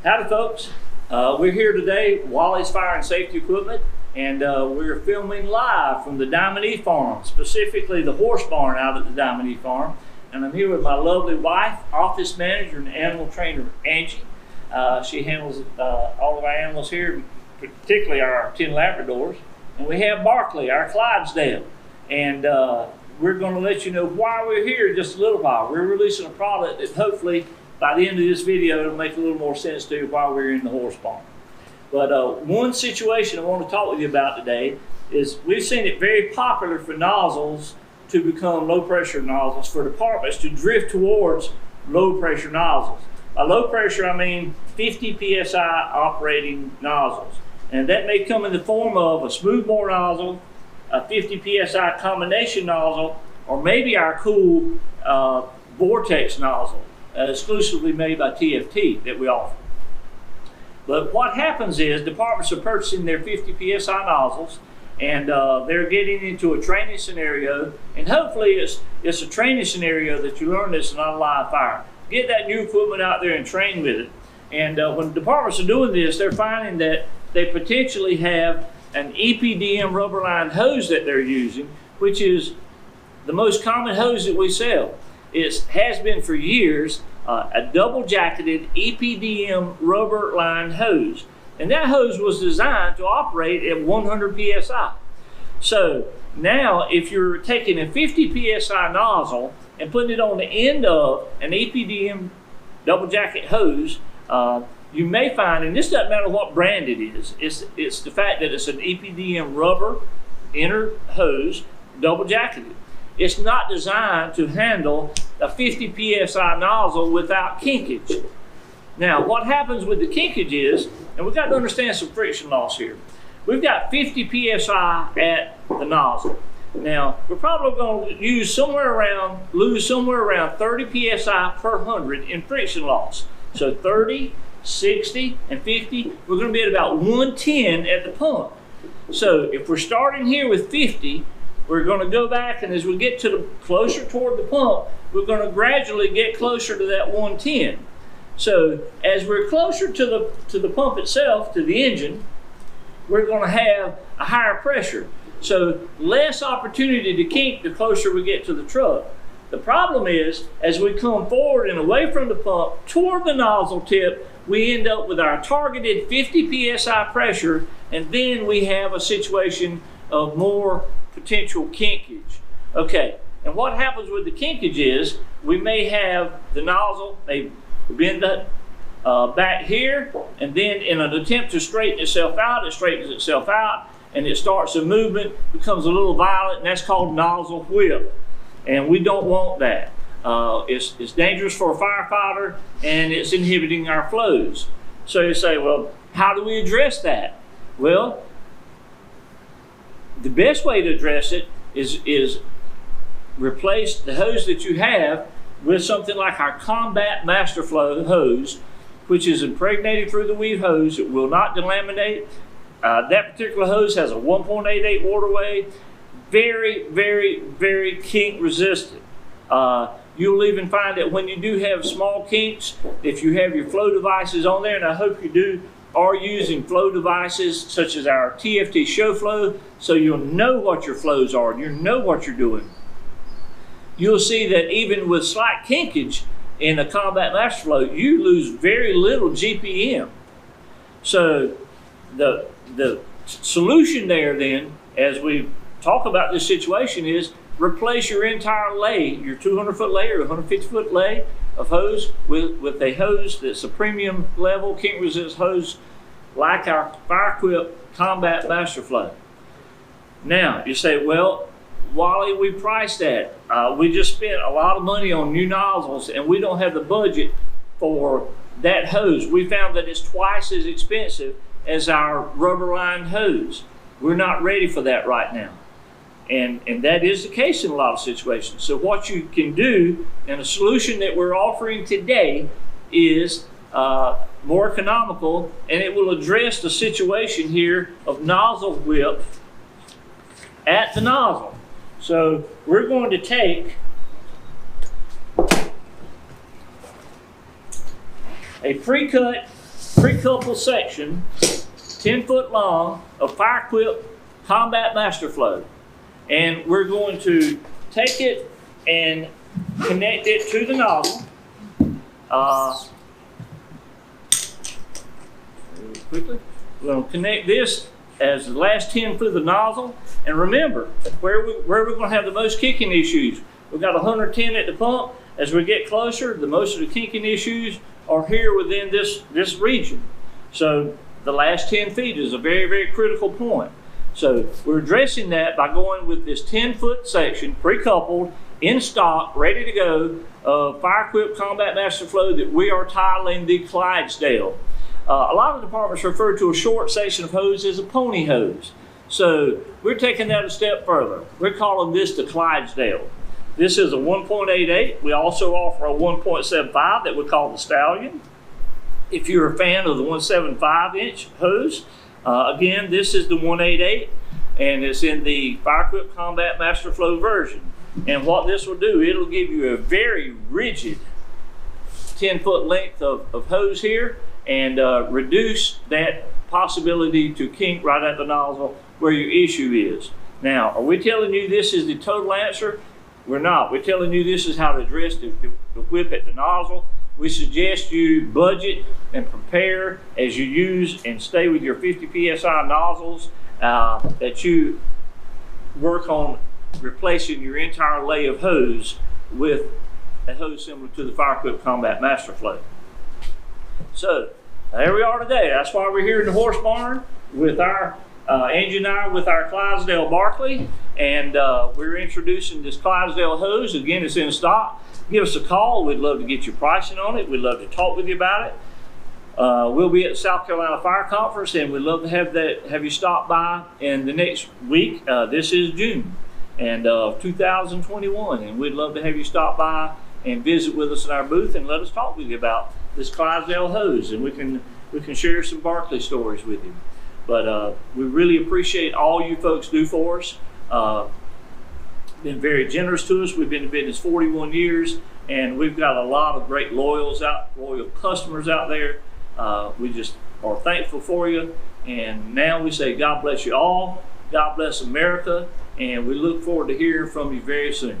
Howdy folks, we're here today, Wally's Fire and Safety Equipment, and we're filming live from the Diamond E Farm, specifically the horse barn out at the Diamond E Farm. And I'm here with my lovely wife, Office Manager and Animal Trainer Angie. She handles all of our animals here, particularly our 10 Labradors. And we have Barkley, our Clydesdale. And we're going to let you know why we're here in just a little while. We're releasing a product that hopefully by the end of this video, it'll make a little more sense to you why we're in the horse barn. But one situation I want to talk with you about today is we've seen it very popular for nozzles to become low pressure nozzles, for departments to drift towards low pressure nozzles. By low pressure, I mean 50 psi operating nozzles. And that may come in the form of a smoothbore nozzle, a 50 psi combination nozzle, or maybe our cool vortex nozzle. Exclusively made by TFT that we offer. But what happens is departments are purchasing their 50 psi nozzles, and they're getting into a training scenario, and hopefully it's a training scenario that you learn this not a live fire. Get that new equipment out there and train with it. And when departments are doing this, they're finding that they potentially have an EPDM rubber lined hose that they're using, which is the most common hose that we sell. It has been for years a double jacketed EPDM rubber lined hose. And that hose was designed to operate at 100 psi. So now if you're taking a 50 psi nozzle and putting it on the end of an EPDM double jacket hose, you may find, and this doesn't matter what brand it is, it's the fact that it's an EPDM rubber inner hose double jacketed. It's not designed to handle a 50 psi nozzle without kinkage. Now, what happens with the kinkage is, and we've got to understand some friction loss here. We've got 50 psi at the nozzle. Now, we're probably going to lose somewhere around 30 psi per 100 in friction loss. So 30, 60, and 50, we're going to be at about 110 at the pump. So if we're starting here with 50, we're going to go back, and as we get to closer toward the pump, we're going to gradually get closer to that 110. So as we're closer to the pump itself, to the engine, we're going to have a higher pressure. So less opportunity to kink the closer we get to the truck. The problem is, as we come forward and away from the pump toward the nozzle tip, we end up with our targeted 50 psi pressure, and then we have a situation of more potential kinkage. Okay, and what happens with the kinkage is we may have the nozzle, they bend that back here, and then in an attempt to straighten itself out, it straightens itself out, and it starts a movement, becomes a little violent, and that's called nozzle whip. And we don't want that. It's dangerous for a firefighter, and it's inhibiting our flows. So you say, well, how do we address that? Well, the best way to address it is replace the hose that you have with something like our Combat Master Flow hose, which is impregnated through the weave hose. It will not delaminate. That particular hose has a 1.88 water weight, very, very, very kink resistant. You'll even find that when you do have small kinks, if you have your flow devices on there, and I hope you are using flow devices such as our TFT show flow, so you'll know what your flows are and you know what you're doing. You'll see that even with slight kinkage in a Combat Master Flow, you lose very little GPM. So the solution there then, as we talk about this situation, is replace your entire lay, your 200-foot lay or 150-foot lay of hose with a hose that's a premium level kink resist hose like our FireQuip Combat Master Flow. Now you say, well, Wally, we priced that. We just spent a lot of money on new nozzles and we don't have the budget for that hose. We found that it's twice as expensive as our rubber lined hose. We're not ready for that right now. And that is the case in a lot of situations. So what you can do, and a solution that we're offering today, is more economical, and it will address the situation here of nozzle whip at the nozzle. So we're going to take a pre-cut pre-coupled section, 10 foot long, of FireQuip Combat Master Flow. And we're going to take it and connect it to the nozzle. Quickly, we're going to connect this as the last 10 foot of the nozzle. And remember, where we're going to have the most kicking issues. We've got 110 at the pump. As we get closer, the most of the kinking issues are here within this region. So the last 10 feet is a very, very critical point. So we're addressing that by going with this 10-foot section, pre-coupled, in stock, ready to go, FireQuip Combat Master Flow that we are titling the Clydesdale. A lot of departments refer to a short section of hose as a pony hose. So we're taking that a step further. We're calling this the Clydesdale. This is a 1.88. We also offer a 1.75 that we call the Stallion. If you're a fan of the 1.75-inch hose, again, this is the 1.88, and it's in the FireQuip Combat Master Flow version. And what this will do, it'll give you a very rigid 10-foot length of hose here, and reduce that possibility to kink right at the nozzle where your issue is. Now, are we telling you this is the total answer? We're not. We're telling you this is how to address the whip at the nozzle. We suggest you budget and prepare as you use and stay with your 50 PSI nozzles, that you work on replacing your entire lay of hose with a hose similar to the FireQuip Combat Master Flow. So there we are today. That's why we're here in the horse barn with our Angie and I with our Clydesdale Barkley, and we're introducing this Clydesdale hose. Again, it's in stock. Give us a call. We'd love to get you pricing on it. We'd love to talk with you about it. We'll be at the South Carolina Fire Conference, and we'd love to have you stop by in the next week. This is June and 2021, and we'd love to have you stop by and visit with us in our booth and let us talk with you about this Clydesdale hose, and we can share some Barkley stories with you. But we really appreciate all you folks do for us. Been very generous to us. We've been in business 41 years, and we've got a lot of great loyal customers out there. We just are thankful for you, and now we say God bless you all, God bless America, and we look forward to hearing from you very soon.